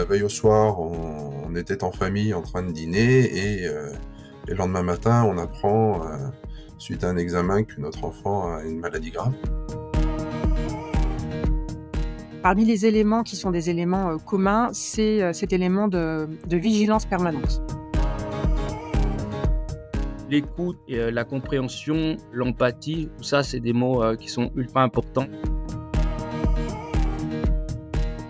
La veille au soir, on était en famille en train de dîner et le lendemain matin, on apprend, suite à un examen, que notre enfant a une maladie grave. Parmi les éléments qui sont des éléments communs, c'est cet élément de vigilance permanente. L'écoute, et la compréhension, l'empathie, tout ça, c'est des mots qui sont ultra importants.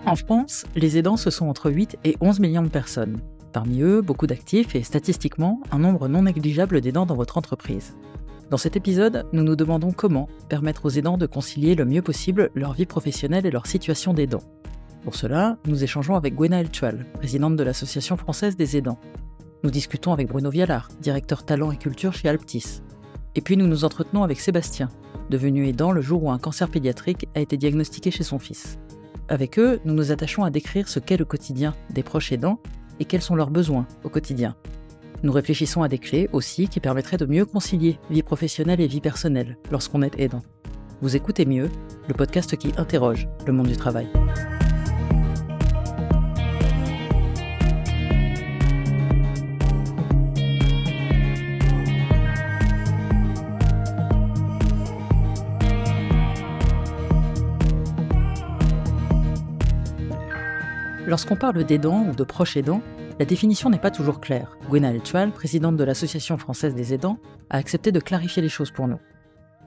En France, les aidants, ce sont entre 8 et 11 millions de personnes. Parmi eux, beaucoup d'actifs et statistiquement, un nombre non négligeable d'aidants dans votre entreprise. Dans cet épisode, nous nous demandons comment permettre aux aidants de concilier le mieux possible leur vie professionnelle et leur situation d'aidant. Pour cela, nous échangeons avec Gwenaëlle Tual, présidente de l'Association française des aidants. Nous discutons avec Bruno Vialard, directeur talent et culture chez Alptis. Et puis nous nous entretenons avec Sébastien, devenu aidant le jour où un cancer pédiatrique a été diagnostiqué chez son fils. Avec eux, nous nous attachons à décrire ce qu'est le quotidien des proches aidants et quels sont leurs besoins au quotidien. Nous réfléchissons à des clés aussi qui permettraient de mieux concilier vie professionnelle et vie personnelle lorsqu'on est aidant. Vous écoutez Mieux, le podcast qui interroge le monde du travail. Lorsqu'on parle d'aidants ou de proches aidants, la définition n'est pas toujours claire. Gwenaëlle Tual, présidente de l'Association française des aidants, a accepté de clarifier les choses pour nous.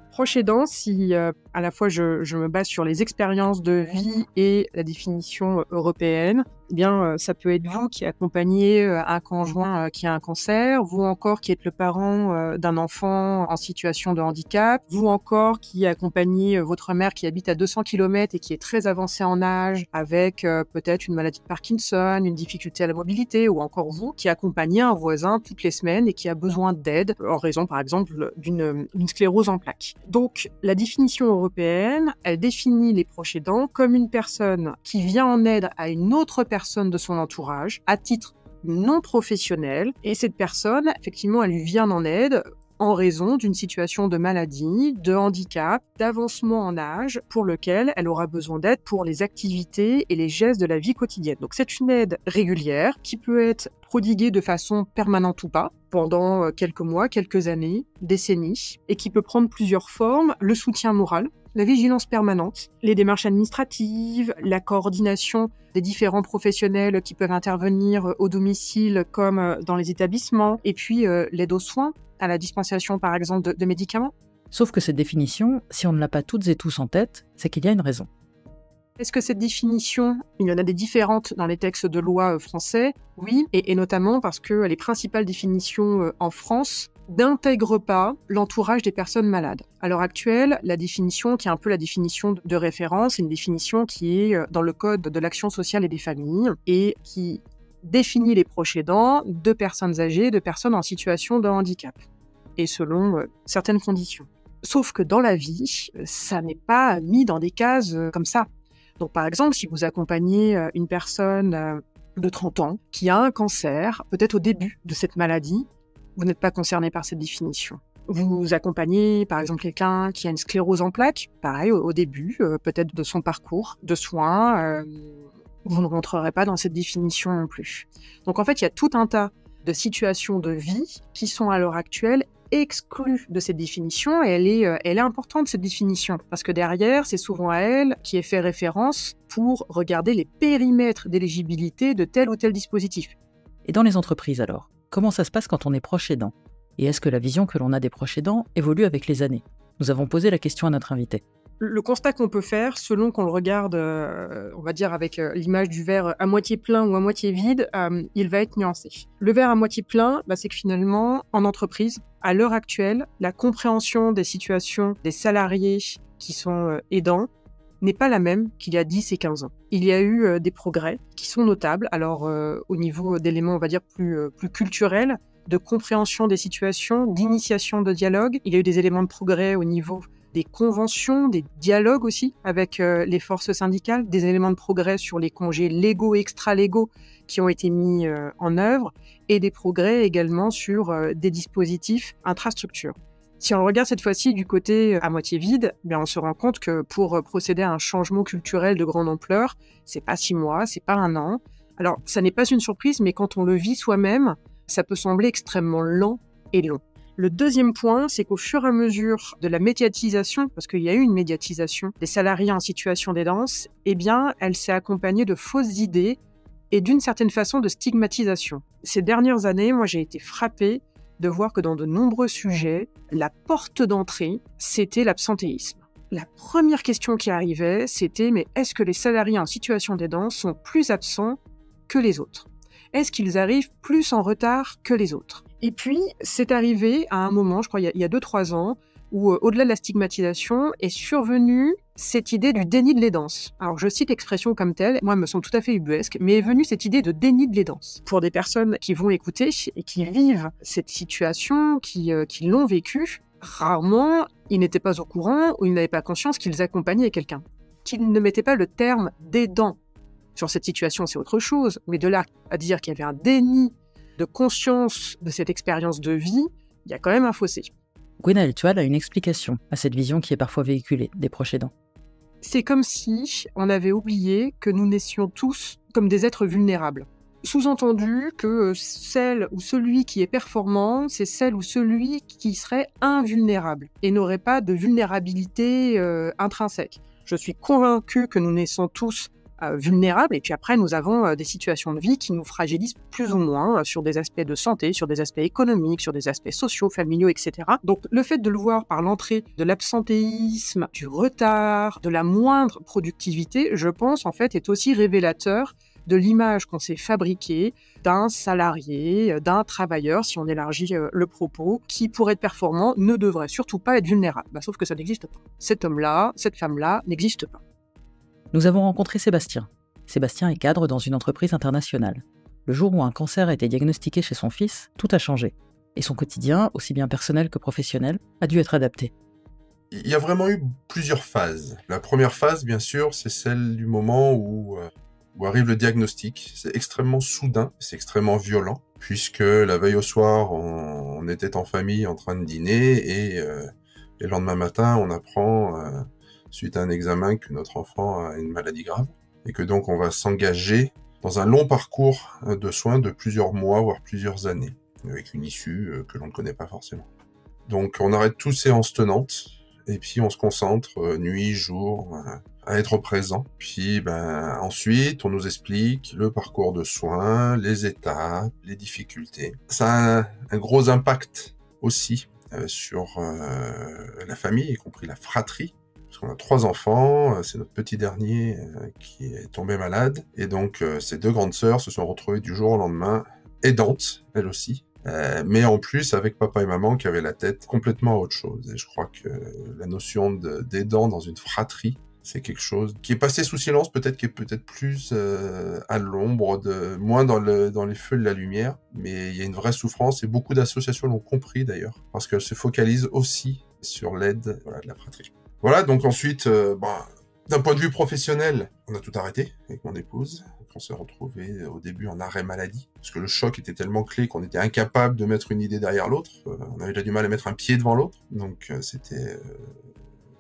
Proche aidant, si à la fois je me base sur les expériences de vie et la définition européenne, eh bien ça peut être vous qui accompagnez un conjoint qui a un cancer, vous encore qui êtes le parent d'un enfant en situation de handicap, vous encore qui accompagnez votre mère qui habite à 200 km et qui est très avancée en âge avec peut-être une maladie de Parkinson, une difficulté à la mobilité, ou encore vous qui accompagnez un voisin toutes les semaines et qui a besoin d'aide en raison par exemple d'une sclérose en plaques. Donc la définition européenne, elle définit les proches aidants comme une personne qui vient en aide à une autre personne de son entourage à titre non professionnel, et cette personne, effectivement, elle lui vient en aide en raison d'une situation de maladie, de handicap, d'avancement en âge pour lequel elle aura besoin d'aide pour les activités et les gestes de la vie quotidienne. Donc c'est une aide régulière qui peut être prodiguée de façon permanente ou pas, pendant quelques mois, quelques années, décennies, et qui peut prendre plusieurs formes: le soutien moral, la vigilance permanente, les démarches administratives, la coordination des différents professionnels qui peuvent intervenir au domicile comme dans les établissements, et puis l'aide aux soins, à la dispensation par exemple de médicaments. Sauf que cette définition, si on ne l'a pas toutes et tous en tête, c'est qu'il y a une raison. Est-ce que cette définition, il y en a des différentes dans les textes de loi français? Oui, et notamment parce que les principales définitions en France n'intègrent pas l'entourage des personnes malades. À l'heure actuelle, la définition, qui est un peu la définition de référence, c'est une définition qui est dans le Code de l'action sociale et des familles et qui définit les proches aidants de personnes âgées, de personnes en situation de handicap, et selon certaines conditions. Sauf que dans la vie, ça n'est pas mis dans des cases comme ça. Donc par exemple, si vous accompagnez une personne de 30 ans qui a un cancer, peut-être au début de cette maladie, vous n'êtes pas concerné par cette définition. Vous accompagnez par exemple quelqu'un qui a une sclérose en plaques, pareil au début, peut-être de son parcours de soins, vous ne rentrerez pas dans cette définition non plus. Donc en fait, il y a tout un tas de situations de vie qui sont à l'heure actuelle exclues de cette définition, et elle est importante cette définition, parce que derrière, c'est souvent à elle qui est fait référence pour regarder les périmètres d'éligibilité de tel ou tel dispositif. Et dans les entreprises alors, comment ça se passe quand on est proche aidant? Et est-ce que la vision que l'on a des proches aidants évolue avec les années? Nous avons posé la question à notre invité. Le constat qu'on peut faire, selon qu'on le regarde, on va dire avec l'image du verre à moitié plein ou à moitié vide, il va être nuancé. Le verre à moitié plein, c'est que finalement, en entreprise, à l'heure actuelle, la compréhension des situations des salariés qui sont aidants n'est pas la même qu'il y a 10 et 15 ans. Il y a eu des progrès qui sont notables, alors au niveau d'éléments, on va dire, plus culturels, de compréhension des situations, d'initiation de dialogue. Il y a eu des éléments de progrès au niveau des conventions, des dialogues aussi avec les forces syndicales, des éléments de progrès sur les congés légaux et extra-légaux qui ont été mis en œuvre, et des progrès également sur des dispositifs infrastructures. Si on regarde cette fois-ci du côté à moitié vide, on se rend compte que pour procéder à un changement culturel de grande ampleur, c'est pas 6 mois, c'est pas 1 an. Alors, ça n'est pas une surprise, mais quand on le vit soi-même, ça peut sembler extrêmement lent et long. Le deuxième point, c'est qu'au fur et à mesure de la médiatisation, parce qu'il y a eu une médiatisation des salariés en situation d'aidance, eh bien, elle s'est accompagnée de fausses idées et d'une certaine façon de stigmatisation. Ces dernières années, moi, j'ai été frappée de voir que dans de nombreux sujets, la porte d'entrée, c'était l'absentéisme. La première question qui arrivait, c'était « mais est-ce que les salariés en situation d'aidance sont plus absents que les autres ? Est-ce qu'ils arrivent plus en retard que les autres ?» Et puis, c'est arrivé à un moment, je crois il y a 2-3 ans, où au-delà de la stigmatisation, est survenue cette idée du déni de l'aidance. Alors, je cite l'expression comme telle, moi, elle me semble tout à fait ubuesque, mais est venue cette idée de déni de l'aidance. Pour des personnes qui vont écouter et qui vivent cette situation, qui l'ont vécue, rarement, ils n'étaient pas au courant ou ils n'avaient pas conscience qu'ils accompagnaient quelqu'un. Qu'ils ne mettaient pas le terme d'aidant sur cette situation, c'est autre chose, mais de là à dire qu'il y avait un déni de conscience de cette expérience de vie, il y a quand même un fossé. Gwenaëlle Tual a une explication à cette vision qui est parfois véhiculée des proches aidants. C'est comme si on avait oublié que nous naissions tous comme des êtres vulnérables. Sous-entendu que celle ou celui qui est performant, c'est celle ou celui qui serait invulnérable et n'aurait pas de vulnérabilité intrinsèque. Je suis convaincue que nous naissons tous vulnérables et puis après nous avons des situations de vie qui nous fragilisent plus ou moins sur des aspects de santé, sur des aspects économiques, sur des aspects sociaux, familiaux, etc. Donc le fait de le voir par l'entrée de l'absentéisme, du retard, de la moindre productivité, je pense en fait est aussi révélateur de l'image qu'on s'est fabriquée d'un salarié, d'un travailleur, si on élargit le propos, qui, pour être performant, ne devrait surtout pas être vulnérable. Sauf que ça n'existe pas. Cet homme-là, cette femme-là n'existe pas. Nous avons rencontré Sébastien. Sébastien est cadre dans une entreprise internationale. Le jour où un cancer a été diagnostiqué chez son fils, tout a changé. Et son quotidien, aussi bien personnel que professionnel, a dû être adapté. Il y a vraiment eu plusieurs phases. La première phase, bien sûr, c'est celle du moment où arrive le diagnostic. C'est extrêmement soudain, c'est extrêmement violent, puisque la veille au soir, on était en famille en train de dîner, et le lendemain matin, on apprend, suite à un examen, que notre enfant a une maladie grave, et que donc on va s'engager dans un long parcours de soins de plusieurs mois, voire plusieurs années, avec une issue que l'on ne connaît pas forcément. Donc on arrête toutes séances tenantes, et puis on se concentre nuit, jour, à être présent. Puis ensuite, on nous explique le parcours de soins, les étapes, les difficultés. Ça a un gros impact aussi sur la famille, y compris la fratrie. Parce qu'on a 3 enfants, c'est notre petit dernier qui est tombé malade. Et donc, ces 2 grandes sœurs se sont retrouvées du jour au lendemain aidantes, elles aussi. Mais en plus avec papa et maman qui avaient la tête complètement à autre chose. Et je crois que la notion d'aidant dans une fratrie, c'est quelque chose qui est passé sous silence, qui est peut-être plus à l'ombre, moins dans les feux de la lumière. Mais il y a une vraie souffrance et beaucoup d'associations l'ont compris d'ailleurs, parce qu'elles se focalisent aussi sur l'aide de la fratrie. Voilà, donc ensuite, d'un point de vue professionnel, on a tout arrêté avec mon épouse. On s'est retrouvés au début en arrêt maladie, parce que le choc était tellement clé qu'on était incapable de mettre une idée derrière l'autre. On avait déjà du mal à mettre un pied devant l'autre, donc c'était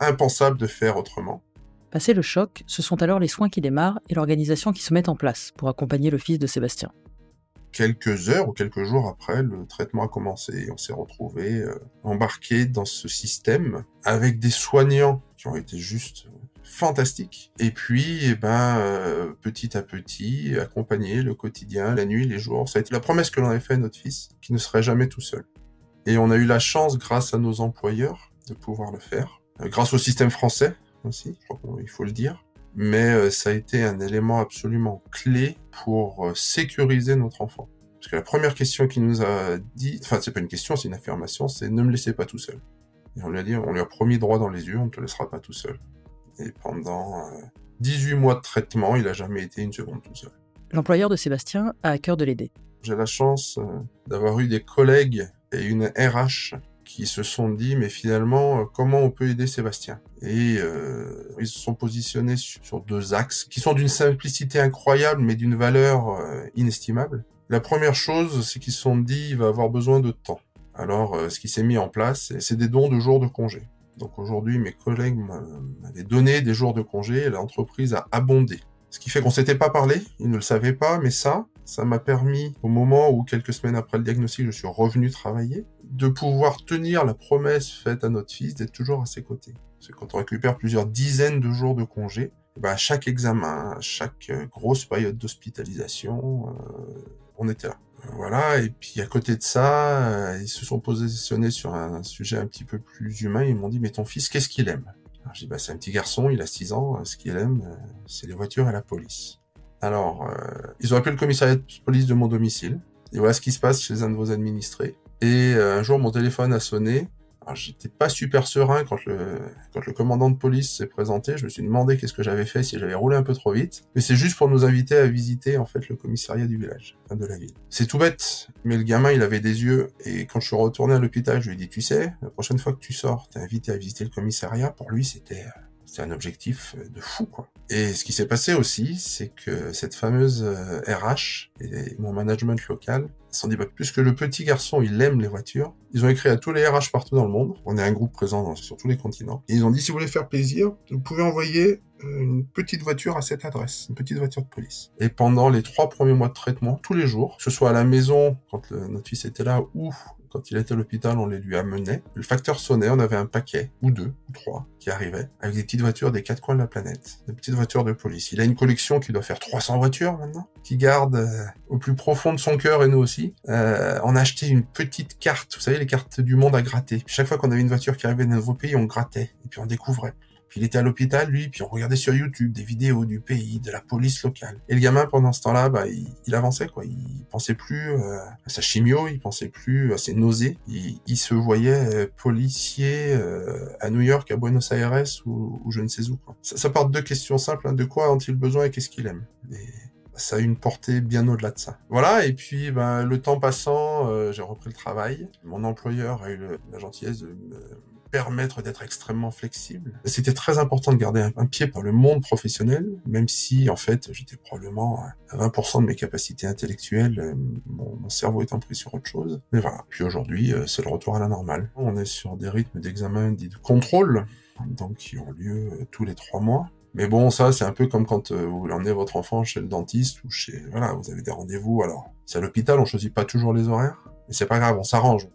impensable de faire autrement. Passé le choc, ce sont alors les soins qui démarrent et l'organisation qui se met en place pour accompagner le fils de Sébastien. Quelques heures ou quelques jours après, le traitement a commencé. On s'est retrouvés embarqués dans ce système avec des soignants qui ont été juste fantastiques. Et puis, petit à petit, accompagner le quotidien, la nuit, les jours. Ça a été la promesse que l'on avait faite à notre fils, qu'il ne serait jamais tout seul. Et on a eu la chance, grâce à nos employeurs, de pouvoir le faire. Grâce au système français aussi, je crois qu'il faut le dire. Mais ça a été un élément absolument clé pour sécuriser notre enfant. Parce que la première question qu'il nous a dit, enfin c'est pas une question, c'est une affirmation, c'est « ne me laissez pas tout seul ». Et on lui a promis droit dans les yeux, on ne te laissera pas tout seul. Et pendant 18 mois de traitement, il n'a jamais été une seconde tout seul. L'employeur de Sébastien a à cœur de l'aider. J'ai la chance d'avoir eu des collègues et une RH qui se sont dit, mais finalement, comment on peut aider Sébastien ? Et ils se sont positionnés sur 2 axes, qui sont d'une simplicité incroyable, mais d'une valeur inestimable. La première chose, c'est qu'ils se sont dit, il va avoir besoin de temps. Alors, ce qui s'est mis en place, c'est des dons de jours de congé. Donc aujourd'hui, mes collègues m'avaient donné des jours de congé, et l'entreprise a abondé Ce qui fait qu'on s'était pas parlé, il ne le savait pas, mais ça m'a permis, au moment où, quelques semaines après le diagnostic, je suis revenu travailler, de pouvoir tenir la promesse faite à notre fils d'être toujours à ses côtés. Parce que quand on récupère plusieurs dizaines de jours de congé, à chaque examen, à chaque grosse période d'hospitalisation, on était là. Voilà, et puis à côté de ça, ils se sont positionnés sur un sujet un petit peu plus humain, ils m'ont dit « Mais ton fils, qu'est-ce qu'il aime ?» Alors j'ai dit « C'est un petit garçon, il a 6 ans, ce qu'il aime, c'est les voitures et la police. » Alors, ils ont appelé le commissariat de police de mon domicile, et voilà ce qui se passe chez un de vos administrés. Et un jour, mon téléphone a sonné. Alors, j'étais pas super serein quand le commandant de police s'est présenté. Je me suis demandé qu'est-ce que j'avais fait, si j'avais roulé un peu trop vite. Mais c'est juste pour nous inviter à visiter, en fait, le commissariat du village, enfin, de la ville. C'est tout bête, mais le gamin, il avait des yeux. Et quand je suis retourné à l'hôpital, je lui ai dit, tu sais, la prochaine fois que tu sors, t'es invité à visiter le commissariat. Pour lui, c'était un objectif de fou, quoi. Et ce qui s'est passé aussi, c'est que cette fameuse RH et mon management local se sont dit, plus que le petit garçon, il aime les voitures, ils ont écrit à tous les RH partout dans le monde. On est un groupe présent sur tous les continents. Et ils ont dit, si vous voulez faire plaisir, vous pouvez envoyer une petite voiture à cette adresse, une petite voiture de police. Et pendant les 3 premiers mois de traitement, tous les jours, que ce soit à la maison, quand notre fils était là, ou quand il était à l'hôpital, on les lui amenait. Le facteur sonnait, on avait un paquet, ou 2, ou 3, qui arrivaient, avec des petites voitures des 4 coins de la planète, des petites voitures de police. Il a une collection qui doit faire 300 voitures maintenant, qui garde au plus profond de son cœur, et nous aussi. On a acheté une petite carte, vous savez, les cartes du monde à gratter. Puis chaque fois qu'on avait une voiture qui arrivait d'un nouveau pays, on grattait, et puis on découvrait. Puis il était à l'hôpital, lui, puis on regardait sur YouTube des vidéos du pays, de la police locale. Et le gamin, pendant ce temps-là, il avançait, quoi. Il pensait plus à sa chimio, il pensait plus à ses nausées. Il se voyait policier à New York, à Buenos Aires, ou je ne sais où, quoi. Ça part de 2 questions simples, hein. De quoi ont-ils besoin et qu'est-ce qu'il aime? Et ça a une portée bien au-delà de ça. Voilà, et puis le temps passant, j'ai repris le travail. Mon employeur a eu la gentillesse de me permettre d'être extrêmement flexible. C'était très important de garder un pied dans le monde professionnel, même si, en fait, j'étais probablement à 20% de mes capacités intellectuelles, mon cerveau étant pris sur autre chose. Mais voilà. Puis aujourd'hui, c'est le retour à la normale. On est sur des rythmes d'examen dits de contrôle, donc qui ont lieu tous les 3 mois. Mais bon, ça, c'est un peu comme quand vous voulez emmener votre enfant chez le dentiste ou voilà, vous avez des rendez-vous. Alors, c'est à l'hôpital, on choisit pas toujours les horaires, mais c'est pas grave, on s'arrange.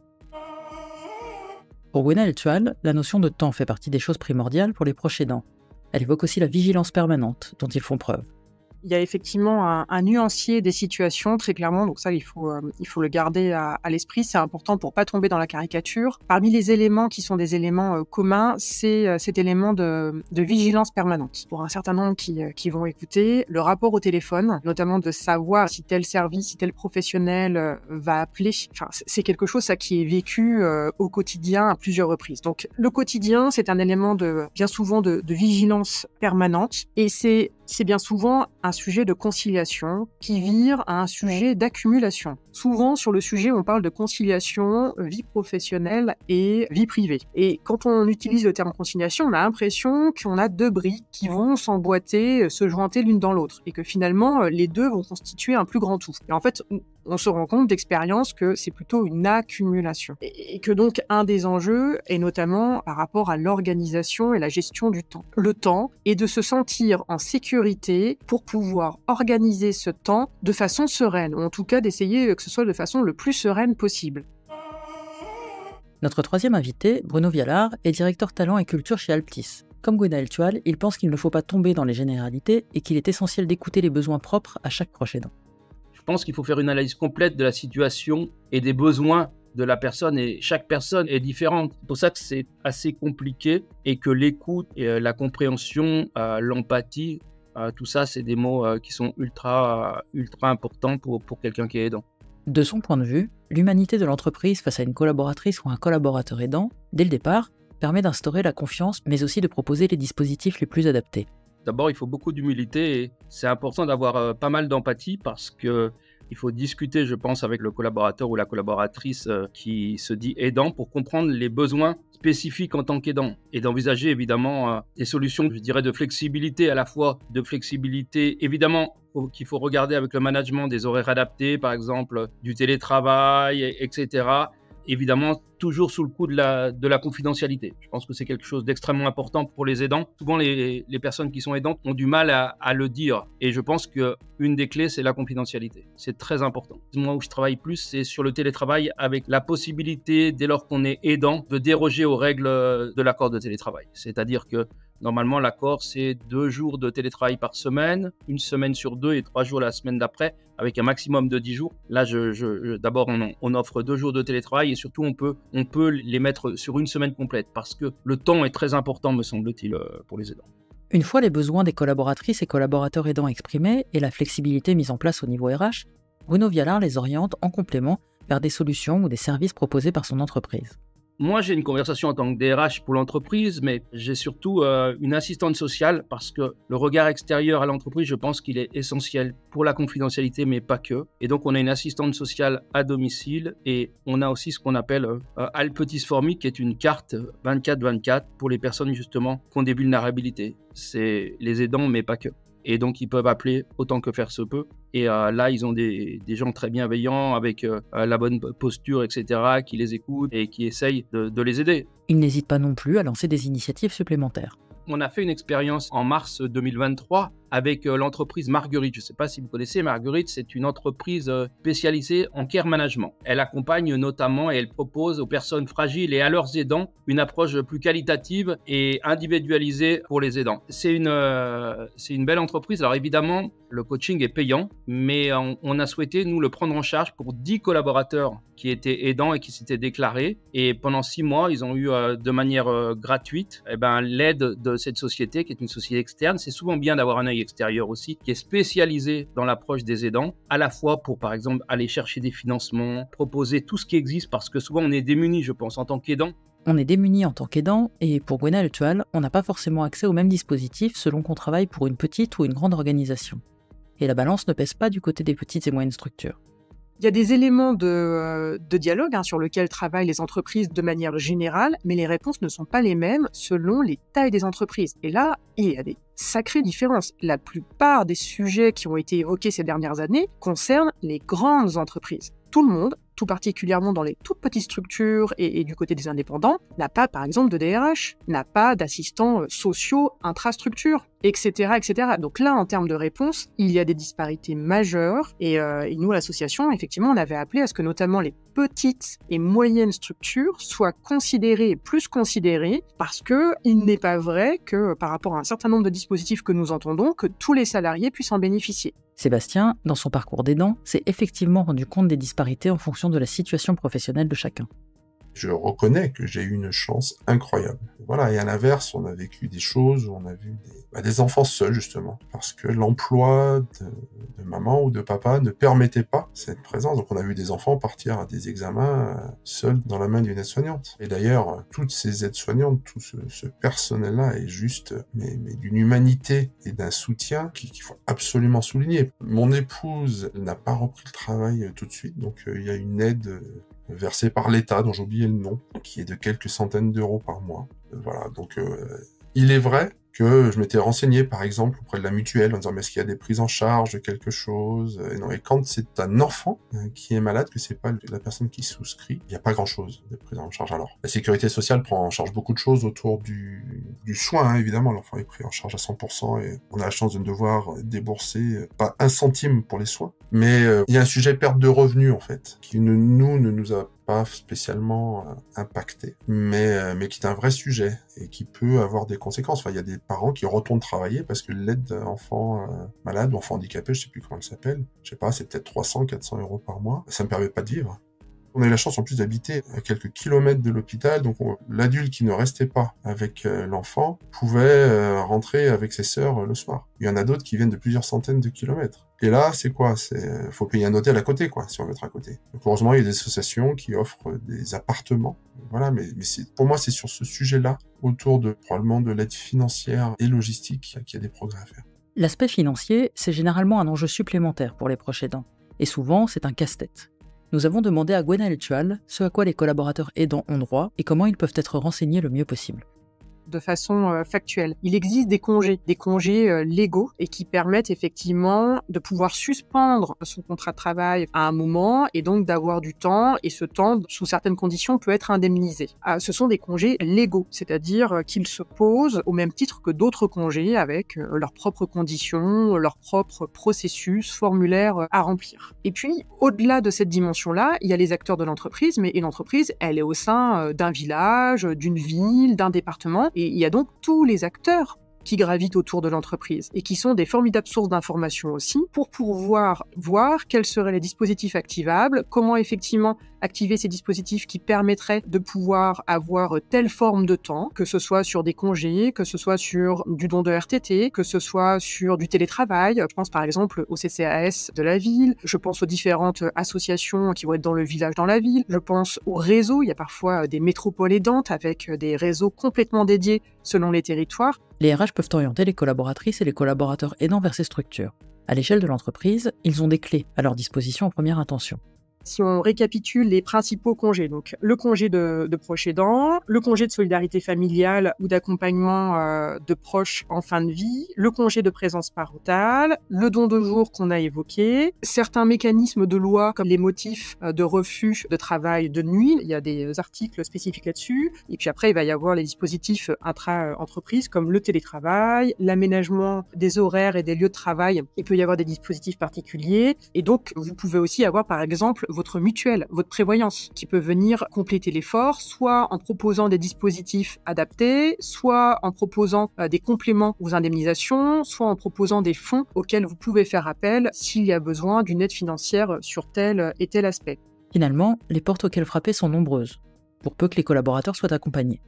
Pour Gwenaëlle Tual, la notion de temps fait partie des choses primordiales pour les proches aidants. Elle évoque aussi la vigilance permanente dont ils font preuve. Il y a effectivement un nuancier des situations, très clairement, donc ça, il faut le garder à l'esprit. C'est important pour pas tomber dans la caricature. Parmi les éléments qui sont des éléments communs, c'est cet élément de vigilance permanente. Pour un certain nombre qui vont écouter, le rapport au téléphone, notamment de savoir si tel service, si tel professionnel va appeler, enfin, c'est quelque chose ça qui est vécu au quotidien à plusieurs reprises. Donc, le quotidien, c'est un élément bien souvent de vigilance permanente, et c'est bien souvent un sujet de conciliation qui vire à un sujet d'accumulation. Souvent, sur le sujet, on parle de conciliation, vie professionnelle et vie privée. Et quand on utilise le terme conciliation, on a l'impression qu'on a 2 briques qui vont s'emboîter, se jointer l'une dans l'autre, et que finalement, les 2 vont constituer un plus grand tout. Et en fait, on se rend compte d'expérience que c'est plutôt une accumulation. Et que donc, un des enjeux est notamment par rapport à l'organisation et la gestion du temps. Le temps est de se sentir en sécurité pour pouvoir organiser ce temps de façon sereine, ou en tout cas d'essayer que ce soit de façon le plus sereine possible. Notre 3e invité, Bruno Vialard, est directeur talent et culture chez Alptis. Comme Gwenaëlle Tual, il pense qu'il ne faut pas tomber dans les généralités et qu'il est essentiel d'écouter les besoins propres à chaque proche aidant. Je pense qu'il faut faire une analyse complète de la situation et des besoins de la personne, et chaque personne est différente. C'est pour ça que c'est assez compliqué, et que l'écoute, et la compréhension, l'empathie, tout ça, c'est des mots qui sont ultra importants pour quelqu'un qui est aidant. De son point de vue, l'humanité de l'entreprise face à une collaboratrice ou un collaborateur aidant, dès le départ, permet d'instaurer la confiance, mais aussi de proposer les dispositifs les plus adaptés. D'abord, il faut beaucoup d'humilité, et c'est important d'avoir pas mal d'empathie, parce que il faut discuter, je pense, avec le collaborateur ou la collaboratrice qui se dit aidant, pour comprendre les besoins spécifiques en tant qu'aidant, et d'envisager évidemment des solutions, je dirais, de flexibilité, à la fois de flexibilité, évidemment, qu'il faut regarder avec le management des horaires adaptés, par exemple du télétravail, etc., évidemment toujours sous le coup de la confidentialité. Je pense que c'est quelque chose d'extrêmement important pour les aidants. Souvent, les personnes qui sont aidantes ont du mal à le dire. Et je pense qu'une des clés, c'est la confidentialité. C'est très important. Moi, où je travaille plus, c'est sur le télétravail avec la possibilité, dès lors qu'on est aidant, de déroger aux règles de l'accord de télétravail. C'est-à-dire que normalement, l'accord, c'est 2 jours de télétravail par semaine, 1 semaine sur 2 et 3 jours la semaine d'après, avec un maximum de 10 jours. Là, d'abord, on offre 2 jours de télétravail et surtout, on peut les mettre sur 1 semaine complète parce que le temps est très important, me semble-t-il, pour les aidants. Une fois les besoins des collaboratrices et collaborateurs aidants exprimés et la flexibilité mise en place au niveau RH, Bruno Vialard les oriente en complément vers des solutions ou des services proposés par son entreprise. Moi, j'ai une conversation en tant que DRH pour l'entreprise, mais j'ai surtout une assistante sociale parce que le regard extérieur à l'entreprise, je pense qu'il est essentiel pour la confidentialité, mais pas que. Et donc, on a une assistante sociale à domicile et on a aussi ce qu'on appelle Alpetis Formi, qui est une carte 24/24 pour les personnes justement qui ont des vulnérabilités. C'est les aidants, mais pas que. Et donc, ils peuvent appeler autant que faire se peut. Et là, ils ont des gens très bienveillants avec la bonne posture, etc., qui les écoutent et qui essayent de les aider. Ils n'hésitent pas non plus à lancer des initiatives supplémentaires. On a fait une expérience en mars 2023 avec l'entreprise Marguerite. Je ne sais pas si vous connaissez Marguerite, c'est une entreprise spécialisée en care management. Elle accompagne notamment et elle propose aux personnes fragiles et à leurs aidants une approche plus qualitative et individualisée pour les aidants. C'est une belle entreprise. Alors évidemment, le coaching est payant, mais on a souhaité, nous, le prendre en charge pour 10 collaborateurs qui étaient aidants et qui s'étaient déclarés. Et pendant 6 mois, ils ont eu de manière gratuite l'aide de cette société, qui est une société externe. C'est souvent bien d'avoir un œil extérieur aussi, qui est spécialisé dans l'approche des aidants, à la fois pour, par exemple, aller chercher des financements, proposer tout ce qui existe, parce que souvent on est démunis, je pense, en tant qu'aidant. On est démunis en tant qu'aidant, et pour Gwenaëlle Tual, on n'a pas forcément accès au même dispositif selon qu'on travaille pour une petite ou une grande organisation. Et la balance ne pèse pas du côté des petites et moyennes structures. Il y a des éléments de dialogue sur lesquels travaillent les entreprises de manière générale, mais les réponses ne sont pas les mêmes selon les tailles des entreprises. Et là, il y a des sacrées différences. La plupart des sujets qui ont été évoqués ces dernières années concernent les grandes entreprises. Tout le monde, tout particulièrement dans les toutes petites structures et du côté des indépendants, n'a pas, par exemple, de DRH, n'a pas d'assistants sociaux intrastructures, etc., etc. Donc là, en termes de réponse, il y a des disparités majeures et nous, à l'association, effectivement, on avait appelé à ce que notamment les petites et moyennes structures soient considérées, plus considérées, parce que il n'est pas vrai que, par rapport à un certain nombre de dispositifs que nous entendons, que tous les salariés puissent en bénéficier. Sébastien, dans son parcours d'aidant, s'est effectivement rendu compte des disparités en fonction de la situation professionnelle de chacun. Je reconnais que j'ai eu une chance incroyable. Voilà, et à l'inverse, on a vécu des choses où on a vu des enfants seuls, justement, parce que l'emploi de maman ou de papa ne permettait pas cette présence. Donc on a vu des enfants partir à des examens seuls dans la main d'une aide-soignante. Et d'ailleurs, toutes ces aides-soignantes, tout ce personnel-là est juste mais d'une humanité et d'un soutien qu'il faut absolument souligner. Mon épouse n'a pas repris le travail tout de suite, donc il y a une aide versée par l'État, dont j'ai oublié le nom, qui est de quelques centaines d'euros par mois. Voilà, donc il est vrai que je m'étais renseigné, par exemple, auprès de la mutuelle, en disant, mais est-ce qu'il y a des prises en charge de quelque chose ? Et quand c'est un enfant qui est malade, que c'est pas la personne qui souscrit, il n'y a pas grand-chose de prise en charge. Alors, la sécurité sociale prend en charge beaucoup de choses autour du soin, évidemment. L'enfant est pris en charge à 100% et on a la chance de ne devoir débourser pas 1 centime pour les soins. Mais il y a un sujet perte de revenus, en fait, qui ne nous a pas spécialement impacté, mais qui est un vrai sujet et qui peut avoir des conséquences. Enfin, il y a des parents qui retournent travailler parce que l'aide enfant malade ou enfant handicapé, je sais plus comment elle s'appelle, je sais pas, c'est peut-être 300-400 euros par mois. Ça me permet pas de vivre. On a eu la chance en plus d'habiter à quelques kilomètres de l'hôpital, donc l'adulte qui ne restait pas avec l'enfant pouvait rentrer avec ses sœurs le soir. Il y en a d'autres qui viennent de plusieurs centaines de kilomètres. Et là, c'est quoi ? Faut payer un hôtel à côté, quoi, si on veut être à côté. Donc, heureusement, il y a des associations qui offrent des appartements. Voilà, mais pour moi, c'est sur ce sujet-là, autour probablement de l'aide financière et logistique, qu'il y a des progrès à faire. L'aspect financier, c'est généralement un enjeu supplémentaire pour les proches aidants. Et souvent, c'est un casse-tête. Nous avons demandé à Gwenaëlle Tual ce à quoi les collaborateurs aidants ont droit et comment ils peuvent être renseignés le mieux possible. de façon factuelle. Il existe des congés légaux et qui permettent effectivement de pouvoir suspendre son contrat de travail à un moment et donc d'avoir du temps, et ce temps, sous certaines conditions, peut être indemnisé. Ce sont des congés légaux, c'est-à-dire qu'ils se posent au même titre que d'autres congés avec leurs propres conditions, leurs propres processus, formulaires à remplir. Et puis, au-delà de cette dimension-là, il y a les acteurs de l'entreprise, mais l'entreprise, elle est au sein d'un village, d'une ville, d'un département, et il y a donc tous les acteurs qui gravitent autour de l'entreprise et qui sont des formidables sources d'informations aussi pour pouvoir voir quels seraient les dispositifs activables, comment effectivement activer ces dispositifs qui permettraient de pouvoir avoir telle forme de temps, que ce soit sur des congés, que ce soit sur du don de RTT, que ce soit sur du télétravail. Je pense par exemple au CCAS de la ville, je pense aux différentes associations qui vont être dans le village, dans la ville, je pense aux réseaux, il y a parfois des métropoles aidantes avec des réseaux complètement dédiés selon les territoires. Les RH peuvent orienter les collaboratrices et les collaborateurs aidants vers ces structures. À l'échelle de l'entreprise, ils ont des clés à leur disposition en première intention. Si on récapitule les principaux congés, donc le congé de proche aidant, le congé de solidarité familiale ou d'accompagnement de proches en fin de vie, le congé de présence parentale, le don de jour qu'on a évoqué, certains mécanismes de loi comme les motifs de refus de travail de nuit, il y a des articles spécifiques là-dessus, et puis après il va y avoir les dispositifs intra-entreprises comme le télétravail, l'aménagement des horaires et des lieux de travail, il peut y avoir des dispositifs particuliers, et donc vous pouvez aussi avoir par exemple votre mutuelle, votre prévoyance, qui peut venir compléter l'effort, soit en proposant des dispositifs adaptés, soit en proposant des compléments aux indemnisations, soit en proposant des fonds auxquels vous pouvez faire appel s'il y a besoin d'une aide financière sur tel et tel aspect. Finalement, les portes auxquelles frapper sont nombreuses, pour peu que les collaborateurs soient accompagnés.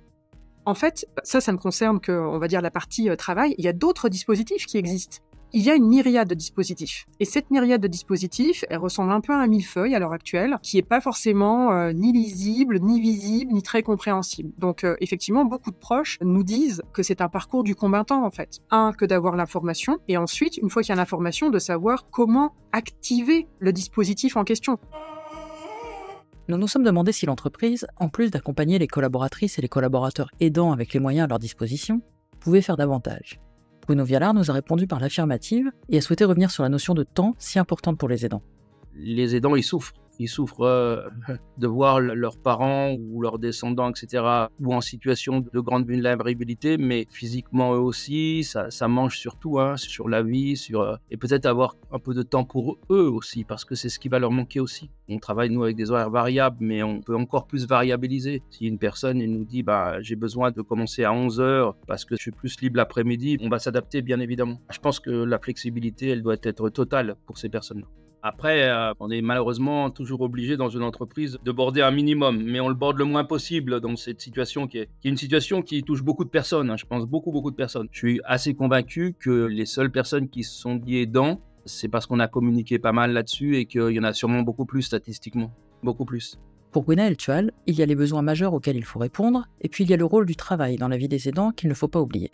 En fait, ça ne concerne que, on va dire, la partie travail. Il y a d'autres dispositifs qui existent. Il y a une myriade de dispositifs. Et cette myriade de dispositifs, elle ressemble un peu à un millefeuille à l'heure actuelle, qui est pas forcément ni lisible, ni visible, ni très compréhensible. Donc effectivement, beaucoup de proches nous disent que c'est un parcours du combattant en fait. Que d'avoir l'information, et ensuite, une fois qu'il y a l'information, de savoir comment activer le dispositif en question. Nous nous sommes demandé si l'entreprise, en plus d'accompagner les collaboratrices et les collaborateurs aidants avec les moyens à leur disposition, pouvait faire davantage. Bruno Vialard nous a répondu par l'affirmative et a souhaité revenir sur la notion de temps si importante pour les aidants. Les aidants, ils souffrent. Ils souffrent de voir leurs parents ou leurs descendants, etc., ou en situation de grande vulnérabilité, mais physiquement eux aussi, ça mange surtout sur la vie, et peut-être avoir un peu de temps pour eux aussi, parce que c'est ce qui va leur manquer aussi. On travaille, nous, avec des horaires variables, mais on peut encore plus variabiliser. Si une personne nous dit j'ai besoin de commencer à 11h parce que je suis plus libre l'après-midi, on va s'adapter, bien évidemment. Je pense que la flexibilité, elle doit être totale pour ces personnes-là. Après, on est malheureusement toujours obligé dans une entreprise de border un minimum, mais on le borde le moins possible dans cette situation qui est une situation qui touche beaucoup de personnes, je pense beaucoup de personnes. Je suis assez convaincu que les seules personnes qui se sont dit aidants, c'est parce qu'on a communiqué pas mal là-dessus et qu'il y en a sûrement beaucoup plus statistiquement, beaucoup plus. Pour Gwenaëlle Tual, il y a les besoins majeurs auxquels il faut répondre, et puis il y a le rôle du travail dans la vie des aidants qu'il ne faut pas oublier.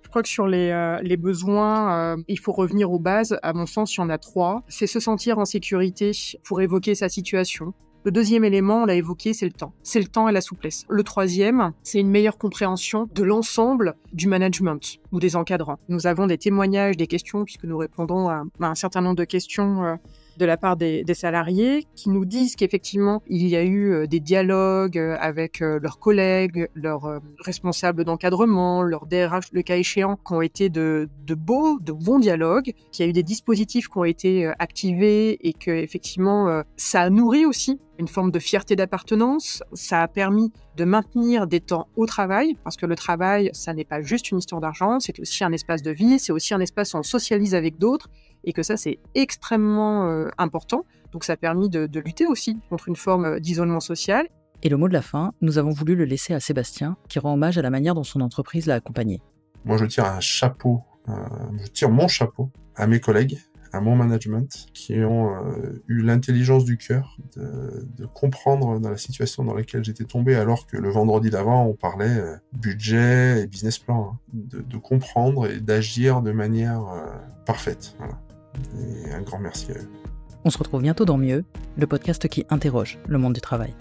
Je crois que sur les besoins, il faut revenir aux bases. À mon sens, il y en a 3. C'est se sentir en sécurité pour évoquer sa situation. Le deuxième élément, on l'a évoqué, c'est le temps. C'est le temps et la souplesse. Le troisième, c'est une meilleure compréhension de l'ensemble du management ou des encadrants. Nous avons des témoignages, des questions, puisque nous répondons à un certain nombre de questions de la part des salariés qui nous disent qu'effectivement, il y a eu des dialogues avec leurs collègues, leurs responsables d'encadrement, leurs DRH, le cas échéant, qui ont été de bons dialogues, qu'il y a eu des dispositifs qui ont été activés et que effectivement, ça a nourri aussi une forme de fierté d'appartenance. Ça a permis de maintenir des temps au travail, parce que le travail, ça n'est pas juste une histoire d'argent, c'est aussi un espace de vie, c'est aussi un espace où on socialise avec d'autres, et que ça, c'est extrêmement important. Donc ça a permis de lutter aussi contre une forme d'isolement social. Et le mot de la fin, nous avons voulu le laisser à Sébastien, qui rend hommage à la manière dont son entreprise l'a accompagné. Moi, je tire mon chapeau à mes collègues, à mon management, qui ont eu l'intelligence du cœur de comprendre dans la situation dans laquelle j'étais tombé, alors que le vendredi d'avant, on parlait budget et business plan, de comprendre et d'agir de manière parfaite. Voilà. Et un grand merci à eux. On se retrouve bientôt dans Mieux, le podcast qui interroge le monde du travail.